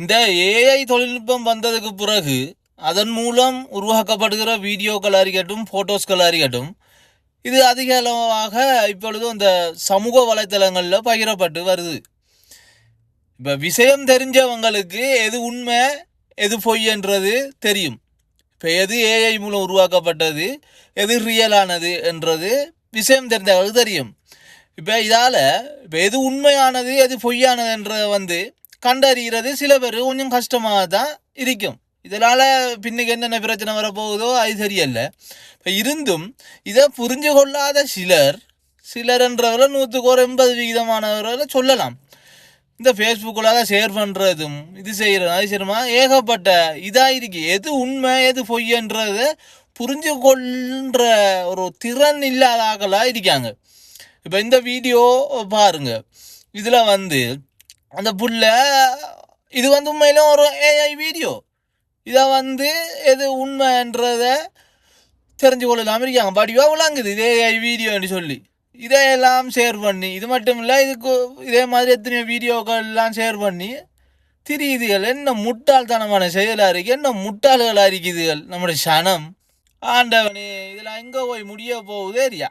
இந்த ஏஐ தொழில்நுட்பம் வந்ததுக்கு பிறகு அதன் மூலம் உருவாக்கப்படுகிற வீடியோக்கள் அறிக்கட்டும் ஃபோட்டோஸ்கள் அறிக்கட்டும் இது அதிக அளவாக இப்பொழுது இந்த சமூக வலைத்தளங்களில் பகிரப்பட்டு வருது. இப்போ விஷயம் தெரிஞ்சவங்களுக்கு எது உண்மை எது பொய்ன்றது தெரியும். இப்போ எது ஏஐ மூலம் உருவாக்கப்பட்டது எது ரியலானது என்றது விஷயம் தெரிஞ்சவங்களுக்கு தெரியும். இப்போ இதால் இப்போ எது உண்மையானது எது பொய்யானதுன்றதை கண்டறிகிறது சில பேர் கொஞ்சம் கஷ்டமாக தான் இருக்கும். இதனால் பின்னுக்கு என்னென்ன பிரச்சனை வரப்போகுதோ அது தெரியல. இப்போ இருந்தும் இதை புரிஞ்சு கொள்ளாத சிலர்ன்றவர்கள் 100% சொல்லலாம். இந்த ஃபேஸ்புக்கில் ஷேர் பண்ணுறதும் இது செய்கிறதும் அது செய்யணுமா ஏகப்பட்ட இதாக இருக்கு. எது உண்மை எது பொய்யன்றதை புரிஞ்சு கொள்கிற ஒரு திறன் இல்லாத ஆக்களாக இருக்காங்க. இப்போ இந்த வீடியோ பாருங்க, இதில் அந்த புள்ள இது உண்மையிலும் ஒரு ஏஐ வீடியோ. இதை எது உண்மைன்றதை தெரிஞ்சு கொள்ளலாம் இருக்காங்க. படிவா விளாங்குது இது ஏஐ வீடியோன்னு சொல்லி இதையெல்லாம் ஷேர் பண்ணி, இது மட்டும் இல்லை இதுக்கு இதே மாதிரி எத்தனையோ வீடியோக்கள் எல்லாம் ஷேர் பண்ணி திரியுதுகள். என்ன முட்டாள்தனமான செயலாக இருக்குது, என்ன முட்டாள்களாக இருக்குதுகள் நம்முடைய சனம். ஆண்டவனே, இதில் எங்கே போய் முடிய போகுதே தெரியா.